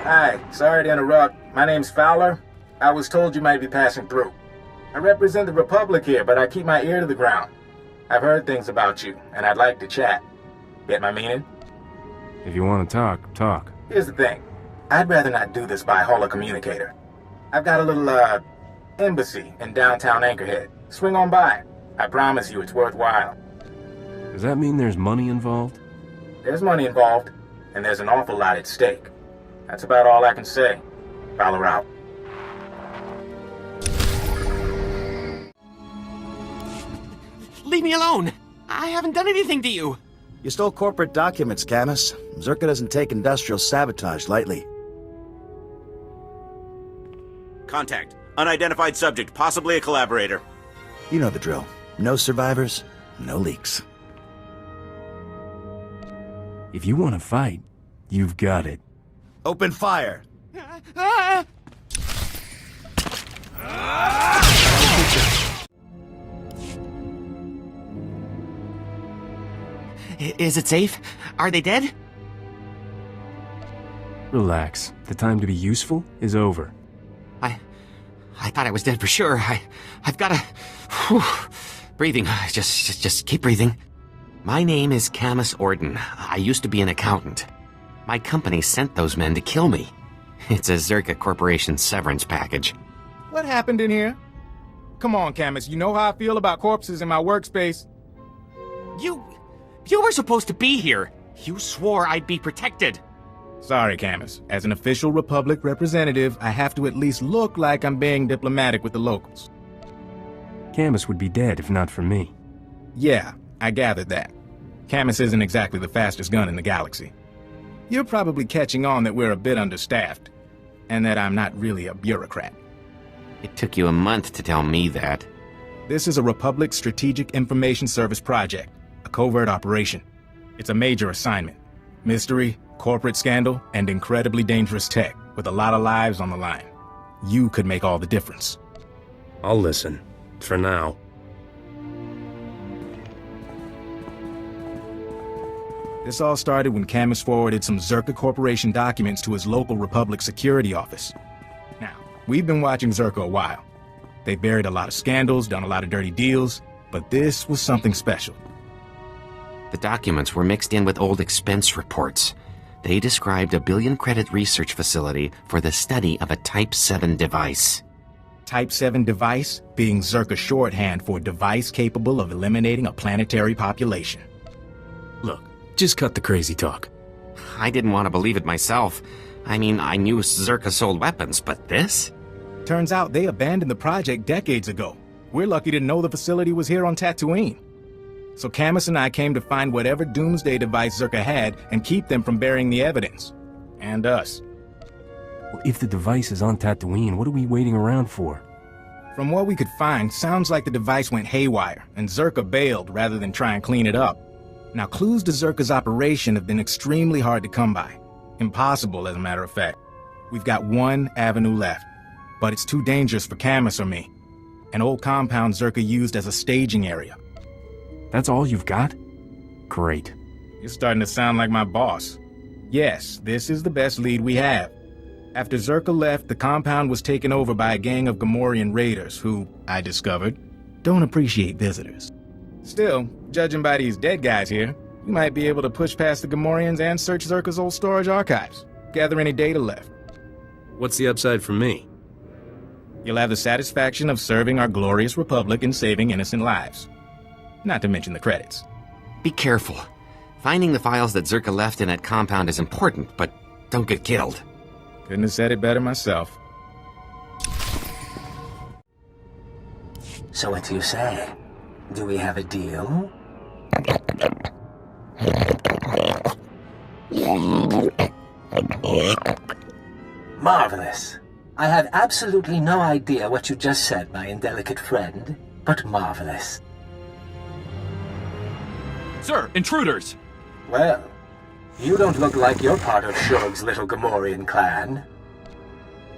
Hi, sorry to interrupt. My name's Fowler. I was told you might be passing through. I represent the Republic here, but I keep my ear to the ground. I've heard things about you, and I'd like to chat. Get my meaning? If you want to talk, talk. Here's the thing. I'd rather not do this by holocommunicator. I've got a little, embassy in downtown Anchorhead. Swing on by. I promise you it's worthwhile. Does that mean there's money involved? There's money involved, and there's an awful lot at stake. That's about all I can say. Fowler out. Leave me alone! I haven't done anything to you! You stole corporate documents, Camus. Zerka doesn't take industrial sabotage lightly. Contact. Unidentified subject, possibly a collaborator. You know the drill. No survivors, no leaks. If you want to fight, you've got it. Open fire! Is it safe? Are they dead? Relax. The time to be useful is over. I thought I was dead for sure. I've got to... Whew, breathing. Just keep breathing. My name is Camus Orden. I used to be an accountant. My company sent those men to kill me. It's a Zerka Corporation severance package. What happened in here? Come on, Camus. You know how I feel about corpses in my workspace. You were supposed to be here. You swore I'd be protected. Sorry, Camus. As an official Republic representative, I have to at least look like I'm being diplomatic with the locals. Camus would be dead if not for me. Yeah, I gathered that. Camus isn't exactly the fastest gun in the galaxy. You're probably catching on that we're a bit understaffed, and that I'm not really a bureaucrat. It took you a month to tell me that. This is a Republic Strategic Information Service project, a covert operation. It's a major assignment. Mystery, corporate scandal, and incredibly dangerous tech, with a lot of lives on the line. You could make all the difference. I'll listen. For now. This all started when Camus forwarded some Zerka Corporation documents to his local Republic security office. Now, we've been watching Zerka a while. They buried a lot of scandals, done a lot of dirty deals, but this was something special. The documents were mixed in with old expense reports. They described a billion-credit research facility for the study of a Type 7 device. Type 7 device being Zerka shorthand for device capable of eliminating a planetary population. Look, just cut the crazy talk. I didn't want to believe it myself. I mean, I knew Zerka sold weapons, but this? Turns out they abandoned the project decades ago. We're lucky to know the facility was here on Tatooine. So Camus and I came to find whatever doomsday device Zerka had and keep them from burying the evidence. And us. Well, if the device is on Tatooine, what are we waiting around for? From what we could find, sounds like the device went haywire, and Zerka bailed rather than try and clean it up. Now, clues to Zerka's operation have been extremely hard to come by. Impossible, as a matter of fact. We've got one avenue left, but it's too dangerous for Camus or me. An old compound Zerka used as a staging area. That's all you've got? Great. You're starting to sound like my boss. Yes, this is the best lead we have. After Zerka left, the compound was taken over by a gang of Gamorrean raiders who, I discovered, don't appreciate visitors. Still, judging by these dead guys here, you might be able to push past the Gamorreans and search Zerka's old storage archives, gather any data left. What's the upside for me? You'll have the satisfaction of serving our glorious Republic and saving innocent lives. Not to mention the credits. Be careful. Finding the files that Zerka left in that compound is important, but don't get killed. Couldn't have said it better myself. So what do you say? Do we have a deal? Marvelous. I have absolutely no idea what you just said, my indelicate friend, but marvelous. Sir, intruders! Well, you don't look like you're part of Shurg's little Gamorrean clan.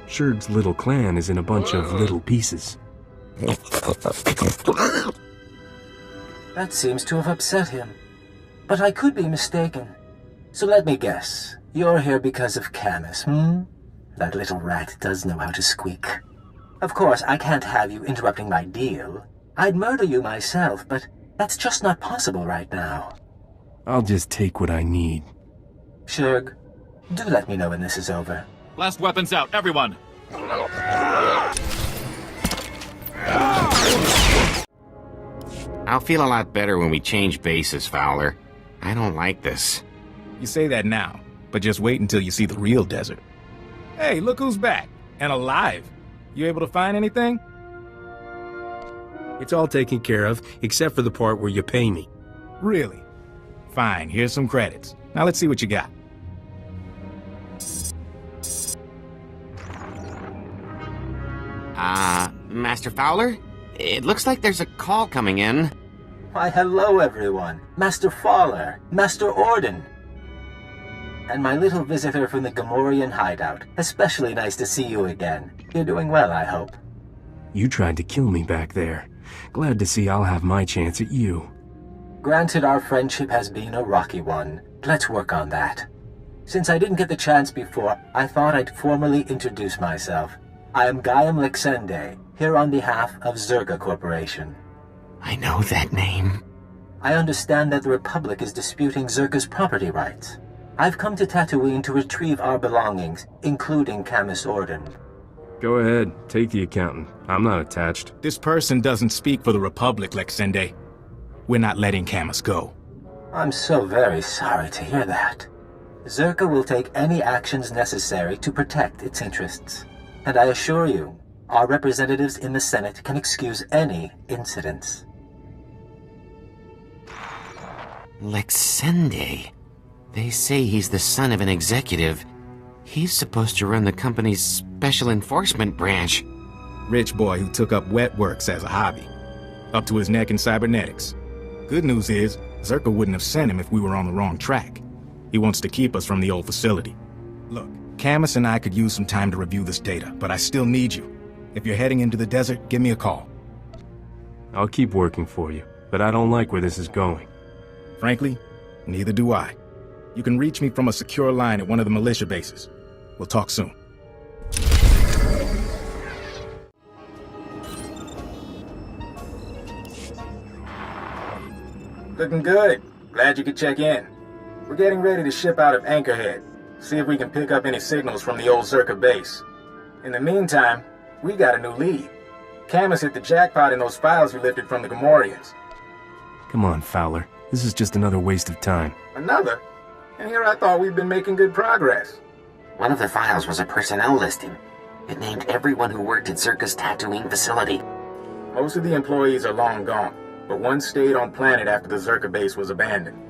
Shurg's little clan is in a bunch of little pieces. That seems to have upset him. But I could be mistaken. So let me guess. You're here because of Camus, That little rat does know how to squeak. Of course, I can't have you interrupting my deal. I'd murder you myself, but that's just not possible right now. I'll just take what I need. Shurg, do let me know when this is over. Last weapons out, everyone! I'll feel a lot better when we change bases, Fowler. I don't like this. You say that now, but just wait until you see the real desert. Hey, look who's back. And alive. You able to find anything? It's all taken care of, except for the part where you pay me. Really? Fine, here's some credits. Now let's see what you got. Master Fowler? It looks like there's a call coming in. Why, hello, everyone. Master Fowler, Master Orden. And my little visitor from the Gamorrean hideout. Especially nice to see you again. You're doing well, I hope. You tried to kill me back there. Glad to see I'll have my chance at you. Granted, our friendship has been a rocky one. Let's work on that. Since I didn't get the chance before, I thought I'd formally introduce myself. I am Gaiam Lexende, here on behalf of Zerga Corporation. I know that name. I understand that the Republic is disputing Zerga's property rights. I've come to Tatooine to retrieve our belongings, including Camus Orden. Go ahead, take the accountant. I'm not attached. This person doesn't speak for the Republic, Lexende. We're not letting Camus go. I'm so very sorry to hear that. Zerga will take any actions necessary to protect its interests. And I assure you, our representatives in the Senate can excuse any incidents. Lexende. They say he's the son of an executive. He's supposed to run the company's special enforcement branch. Rich boy who took up wet works as a hobby. Up to his neck in cybernetics. Good news is, Zerka wouldn't have sent him if we were on the wrong track. He wants to keep us from the old facility. Look, Camus and I could use some time to review this data, but I still need you. If you're heading into the desert, give me a call. I'll keep working for you, but I don't like where this is going. Frankly, neither do I. You can reach me from a secure line at one of the militia bases. We'll talk soon. Looking good. Glad you could check in. We're getting ready to ship out of Anchorhead. See if we can pick up any signals from the old Zerka base. In the meantime, we got a new lead. Camus hit the jackpot in those files you lifted from the Gamorreans. Come on, Fowler. This is just another waste of time. Another? And here I thought we'd been making good progress. One of the files was a personnel listing. It named everyone who worked at Zerka's Tatooine facility. Most of the employees are long gone, but one stayed on planet after the Zerka base was abandoned.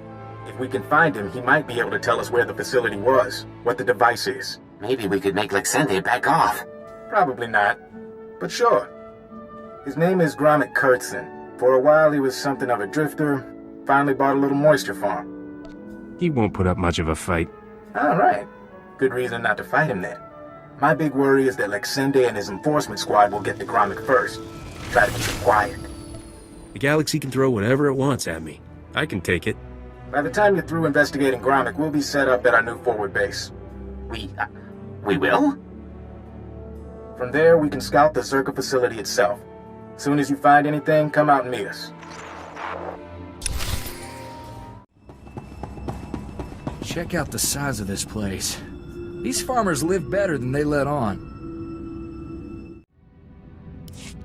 If we can find him, he might be able to tell us where the facility was, what the device is. Maybe we could make Lexende back off. Probably not, but sure. His name is Gromit Kurtzon. For a while he was something of a drifter, finally bought a little moisture farm. He won't put up much of a fight. All right. Good reason not to fight him then. My big worry is that Lexende and his enforcement squad will get to Gromit first. Try to keep him quiet. The galaxy can throw whatever it wants at me. I can take it. By the time you're through investigating Gromit, we'll be set up at our new forward base. We will? From there, we can scout the Zerka facility itself. Soon as you find anything, come out and meet us. Check out the size of this place. These farmers live better than they let on.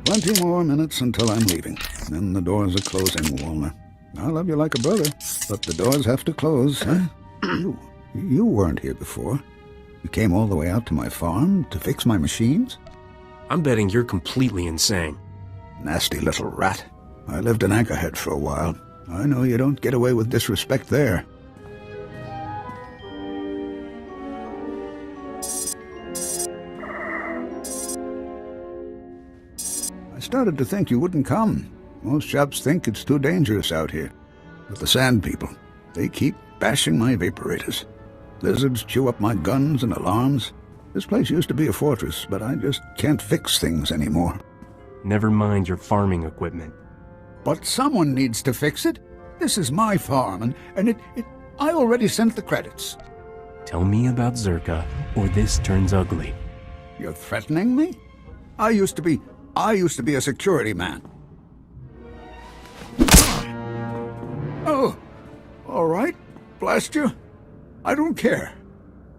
20 more minutes until I'm leaving. Then the doors are closing, Walner. I love you like a brother, but the doors have to close, huh? You weren't here before. You came all the way out to my farm to fix my machines? I'm betting you're completely insane. Nasty little rat. I lived in Anchorhead for a while. I know you don't get away with disrespect there. I started to think you wouldn't come. Most shops think it's too dangerous out here. But the Sand People, they keep bashing my vaporators. Lizards chew up my guns and alarms. This place used to be a fortress, but I just can't fix things anymore. Never mind your farming equipment. But someone needs to fix it. This is my farm, and I already sent the credits. Tell me about Zerka, or this turns ugly. You're threatening me? I used to be a security man. Oh, all right. Blast you. I don't care.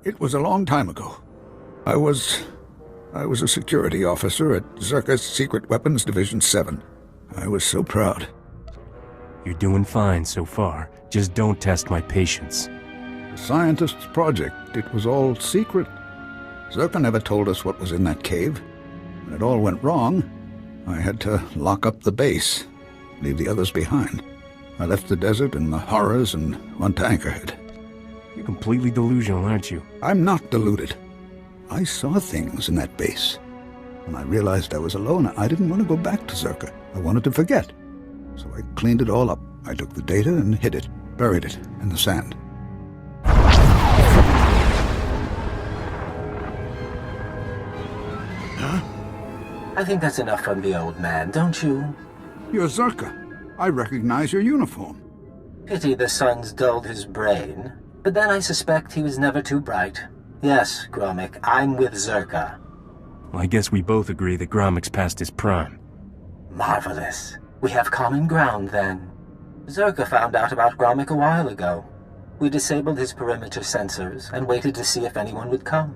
It was a long time ago. I was a security officer at Zerka's Secret Weapons Division 7. I was so proud. You're doing fine so far. Just don't test my patience. The scientist's project, it was all secret. Zerka never told us what was in that cave. When it all went wrong, I had to lock up the base, leave the others behind. I left the desert and the horrors and went to Anchorhead. You're completely delusional, aren't you? I'm not deluded. I saw things in that base. When I realized I was alone, I didn't want to go back to Zerka. I wanted to forget. So I cleaned it all up. I took the data and hid it, buried it in the sand. I think that's enough from the old man, don't you? You're Zerka. I recognize your uniform. Pity the sun's dulled his brain. But then I suspect he was never too bright. Yes, Gromik, I'm with Zerka. Well, I guess we both agree that Gromik's past his prime. Marvelous. We have common ground, then. Zerka found out about Gromik a while ago. We disabled his perimeter sensors and waited to see if anyone would come.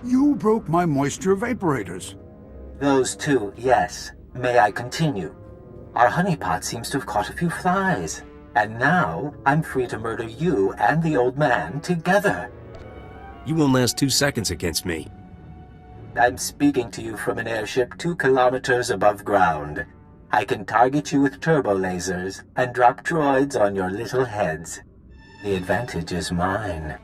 You broke my moisture vaporators. Those two, yes. May I continue? Our honeypot seems to have caught a few flies. And now, I'm free to murder you and the old man together. You won't last 2 seconds against me. I'm speaking to you from an airship 2 kilometers above ground. I can target you with turbo lasers and drop droids on your little heads. The advantage is mine.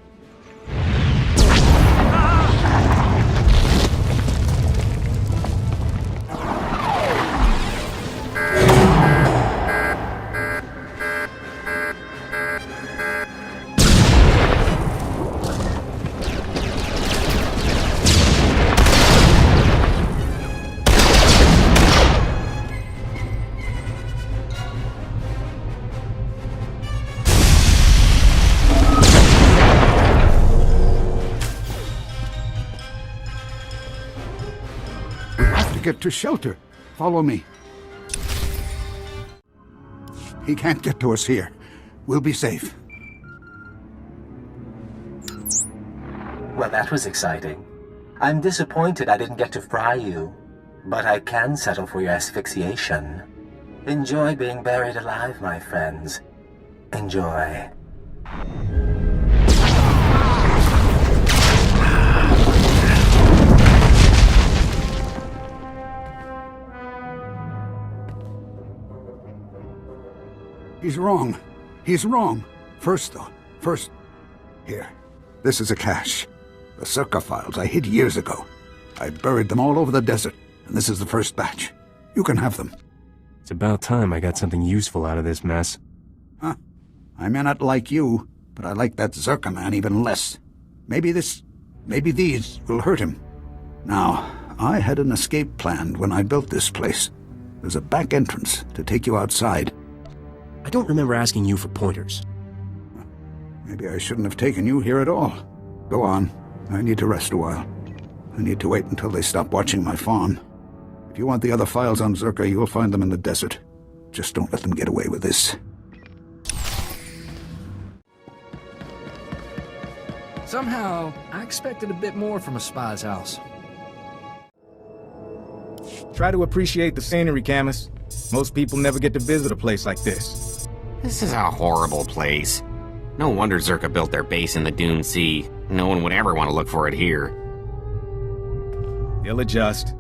Get to shelter. Follow me. He can't get to us here. We'll be safe. Well, that was exciting. I'm disappointed I didn't get to fry you, but I can settle for your asphyxiation. Enjoy being buried alive, my friends. Enjoy. He's wrong. He's wrong. First, here. This is a cache. The Zerka files I hid years ago. I buried them all over the desert, and this is the first batch. You can have them. It's about time I got something useful out of this mess. Huh. I may not like you, but I like that Zerka man even less. Maybe these will hurt him. Now, I had an escape planned when I built this place. There's a back entrance to take you outside. I don't remember asking you for pointers. Maybe I shouldn't have taken you here at all. Go on. I need to rest a while. I need to wait until they stop watching my farm. If you want the other files on Zerka, you'll find them in the desert. Just don't let them get away with this. Somehow, I expected a bit more from a spy's house. Try to appreciate the scenery, Camus. Most people never get to visit a place like this. This is a horrible place. No wonder Zerka built their base in the Dune Sea. No one would ever want to look for it here. He'll adjust.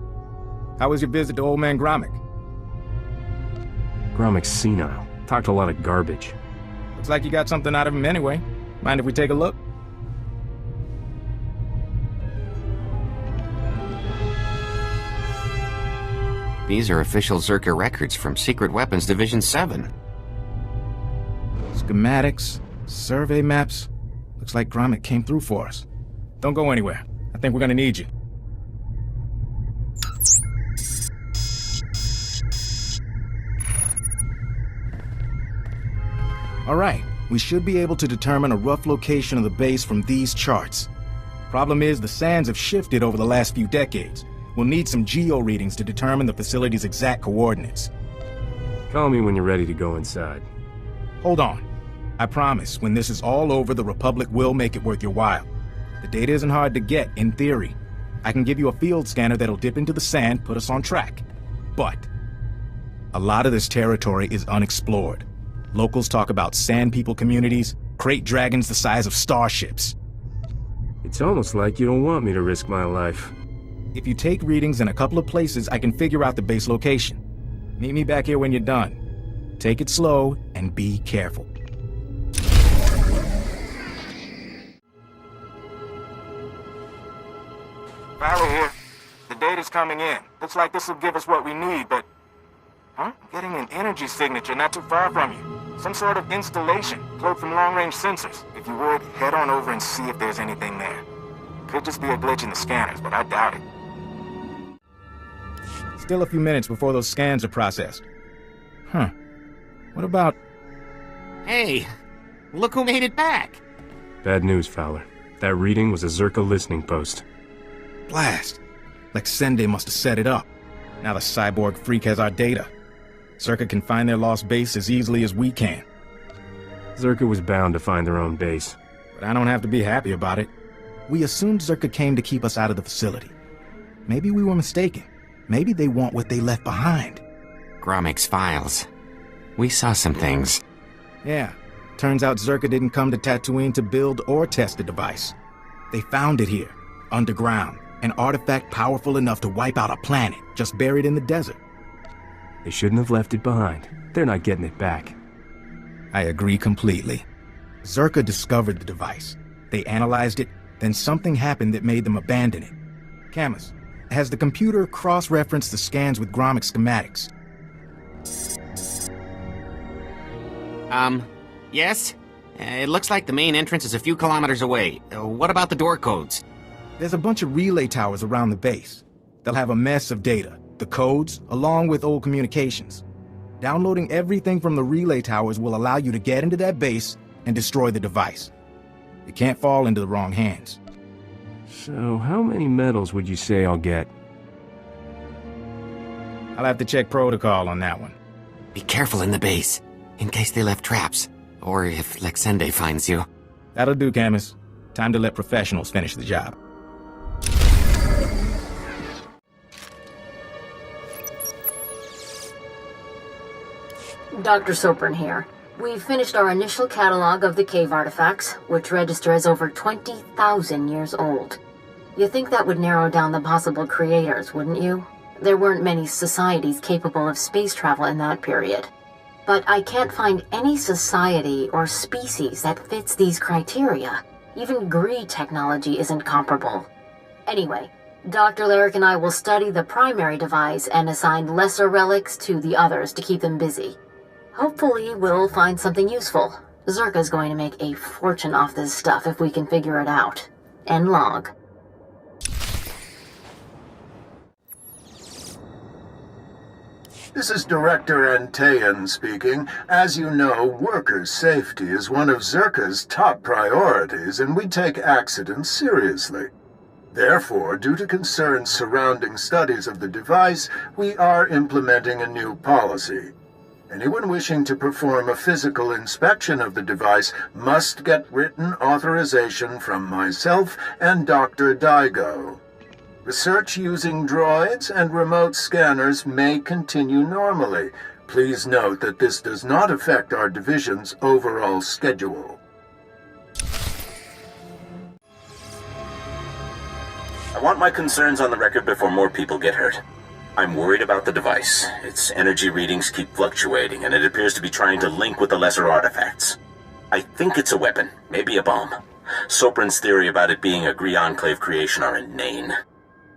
How was your visit to old man Gromik? Gromik's senile. Talked a lot of garbage. Looks like you got something out of him anyway. Mind if we take a look? These are official Zerka records from Secret Weapons Division 7. Schematics, survey maps. Looks like Gromik came through for us. Don't go anywhere. I think we're gonna need you. All right, we should be able to determine a rough location of the base from these charts. Problem is, the sands have shifted over the last few decades. We'll need some geo readings to determine the facility's exact coordinates. Call me when you're ready to go inside. Hold on. I promise, when this is all over, the Republic will make it worth your while. The data isn't hard to get, in theory. I can give you a field scanner that'll dip into the sand, put us on track. But a lot of this territory is unexplored. Locals talk about sand people communities, crate dragons the size of starships. It's almost like you don't want me to risk my life. If you take readings in a couple of places, I can figure out the base location. Meet me back here when you're done. Take it slow and be careful. Valley here. The data's coming in. Looks like this will give us what we need, but... Huh? I'm getting an energy signature not too far from you. Some sort of installation, cloaked from long-range sensors. If you would, head on over and see if there's anything there. Could just be a glitch in the scanners, but I doubt it. Still a few minutes before those scans are processed. Huh. What about... Hey, look who made it back. Bad news, Fowler. That reading was a Zerka listening post. Blast. Lexende must have set it up. Now the cyborg freak has our data. Zerka can find their lost base as easily as we can. Zerka was bound to find their own base. But I don't have to be happy about it. We assumed Zerka came to keep us out of the facility. Maybe we were mistaken. Maybe they want what they left behind. Gromik's files. We saw some things. Yeah. Turns out Zerka didn't come to Tatooine to build or test the device. They found it here, underground. An artifact powerful enough to wipe out a planet, just buried in the desert. They shouldn't have left it behind. They're not getting it back. I agree completely. Zerka discovered the device. They analyzed it, then something happened that made them abandon it. Camus, has the computer cross-referenced the scans with Gromik schematics? Yes? It looks like the main entrance is a few kilometers away. What about the door codes? There's a bunch of relay towers around the base. They'll have a mess of data, the codes, along with old communications. Downloading everything from the relay towers will allow you to get into that base and destroy the device. It can't fall into the wrong hands. So, how many medals would you say I'll get? I'll have to check protocol on that one. Be careful in the base, in case they left traps, or if Lexende finds you. That'll do, Camus. Time to let professionals finish the job. Dr. Sopran here. We've finished our initial catalog of the cave artifacts, which register as over 20,000 years old. You think that would narrow down the possible creators, wouldn't you? There weren't many societies capable of space travel in that period. But I can't find any society or species that fits these criteria. Even Gree technology isn't comparable. Anyway, Dr. Larrick and I will study the primary device and assign lesser relics to the others to keep them busy. Hopefully, we'll find something useful. Zerka's going to make a fortune off this stuff if we can figure it out. End log. This is Director Antaean speaking. As you know, workers' safety is one of Zerka's top priorities, and we take accidents seriously. Therefore, due to concerns surrounding studies of the device, we are implementing a new policy. Anyone wishing to perform a physical inspection of the device must get written authorization from myself and Dr. Daigo. Research using droids and remote scanners may continue normally. Please note that this does not affect our division's overall schedule. I want my concerns on the record before more people get hurt. I'm worried about the device. Its energy readings keep fluctuating, and it appears to be trying to link with the lesser artifacts. I think it's a weapon, maybe a bomb. Sopran's theory about it being a Gree Enclave creation are inane.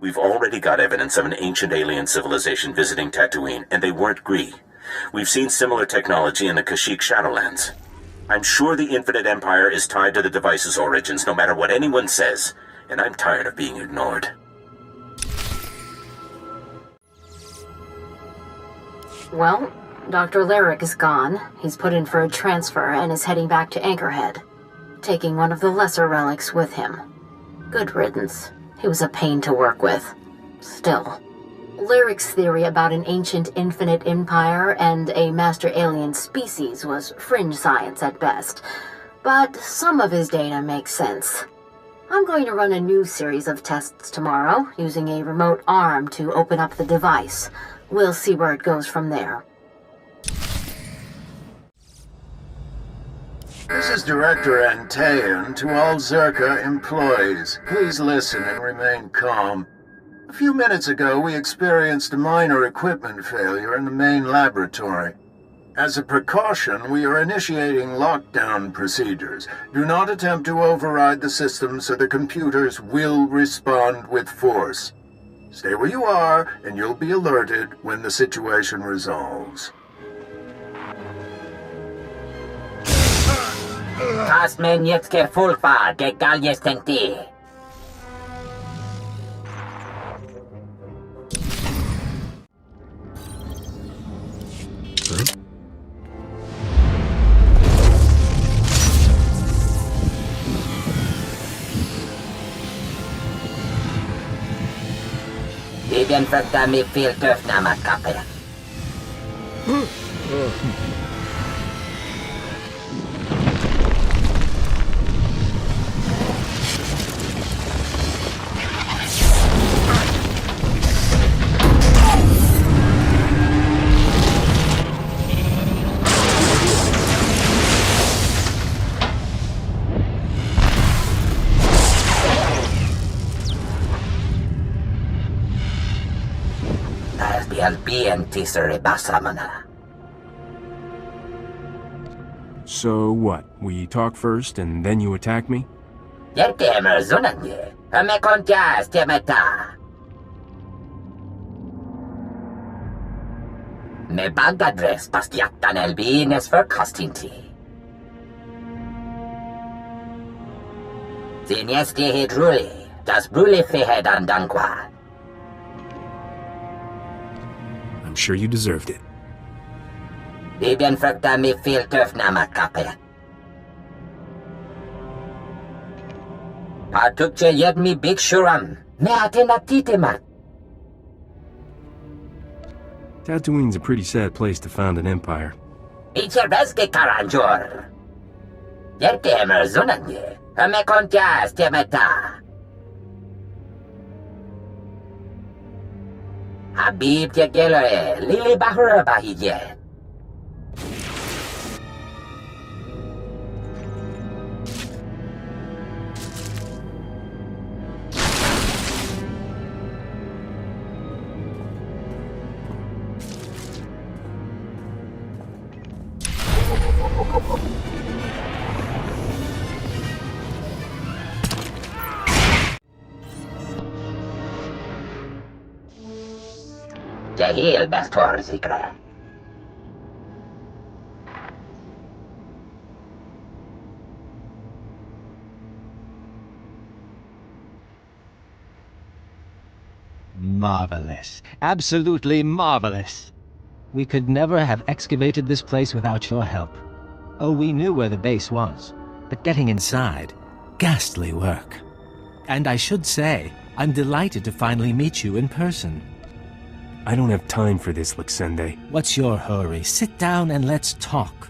We've already got evidence of an ancient alien civilization visiting Tatooine, and they weren't Gree. We've seen similar technology in the Kashyyyk Shadowlands. I'm sure the Infinite Empire is tied to the device's origins, no matter what anyone says, and I'm tired of being ignored. Well, Dr. Larrick is gone. He's put in for a transfer and is heading back to Anchorhead, taking one of the lesser relics with him. Good riddance. He was a pain to work with. Still. Lyric's theory about an ancient infinite empire and a master alien species was fringe science at best, but some of his data makes sense. I'm going to run a new series of tests tomorrow, using a remote arm to open up the device. We'll see where it goes from there. This is Director Antaean to all Zerka employees. Please listen and remain calm. A few minutes ago, we experienced a minor equipment failure in the main laboratory. As a precaution, we are initiating lockdown procedures. Do not attempt to override the system, so the computers will respond with force. Stay where you are, and you'll be alerted when the situation resolves. Tasmen jetzt gefolgbar, egal jetzt denkt ihr. Bien fakta mi fel töfna makape. So what? We talk first and then you attack me? Me bagadres pastiatan elbines för kastinti. Zinesti hidruli, das bruli fehedan dankwa. I'm sure you deserved it. Bibian fakta mi fel töfna makape. Patukche yed mi big shuram, me atenatitemat. Tatooine's a pretty sad place to found an empire. Icherbeske karanjor. Yerkemer zunanye, me kontias temeta. Habib tegelore, lili bahura bahije. Jahil bestor zikra. Marvelous. Absolutely marvelous. We could never have excavated this place without your help. Oh, we knew where the base was, but getting inside, ghastly work. And I should say, I'm delighted to finally meet you in person. I don't have time for this, Lexende. What's your hurry? Sit down and let's talk.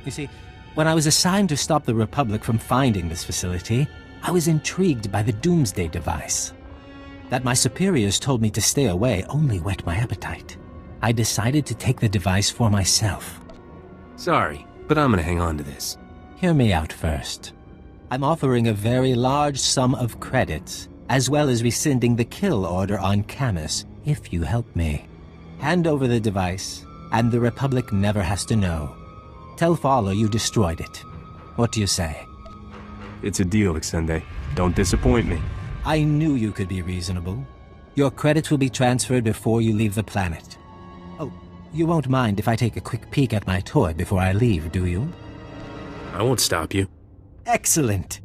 You see, when I was assigned to stop the Republic from finding this facility, I was intrigued by the Doomsday device. That my superiors told me to stay away only whet my appetite. I decided to take the device for myself. Sorry, but I'm gonna hang on to this. Hear me out first. I'm offering a very large sum of credits, as well as rescinding the kill order on Camus, if you help me. Hand over the device, and the Republic never has to know. Tell Fowler you destroyed it. What do you say? It's a deal, Lexende. Don't disappoint me. I knew you could be reasonable. Your credits will be transferred before you leave the planet. Oh, you won't mind if I take a quick peek at my toy before I leave, do you? I won't stop you. Excellent!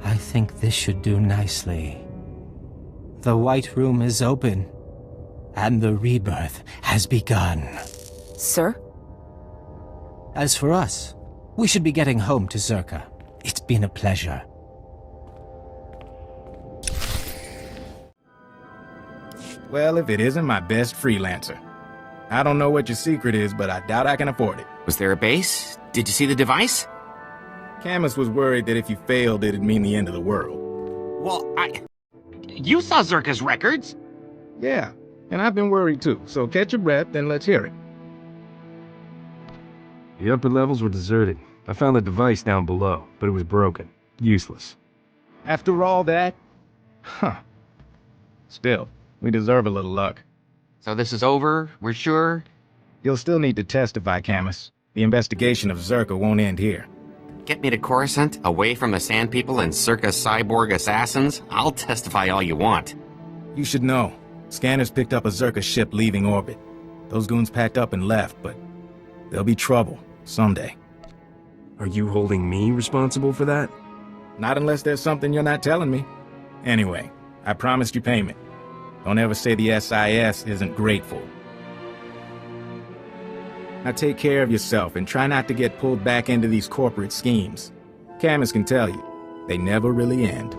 I think this should do nicely. The White Room is open, and the rebirth has begun. Sir? As for us, we should be getting home to Zerka. It's been a pleasure. Well, if it isn't my best freelancer. I don't know what your secret is, but I doubt I can afford it. Was there a base? Did you see the device? Camus was worried that if you failed, it'd mean the end of the world. Well, You saw Zerka's records? Yeah, and I've been worried too, so catch your breath and let's hear it. The upper levels were deserted. I found the device down below, but it was broken. Useless. After all that? Huh. Still, we deserve a little luck. So this is over? We're sure? You'll still need to testify, Camus. The investigation of Zerka won't end here. Get me to Coruscant, away from the Sand People and Circa Cyborg assassins? I'll testify all you want. You should know. Scanners picked up a Zerka ship leaving orbit. Those goons packed up and left, but there'll be trouble someday. Are you holding me responsible for that? Not unless there's something you're not telling me. Anyway, I promised you payment. Don't ever say the SIS isn't grateful. Now take care of yourself and try not to get pulled back into these corporate schemes. Camus can tell you, they never really end.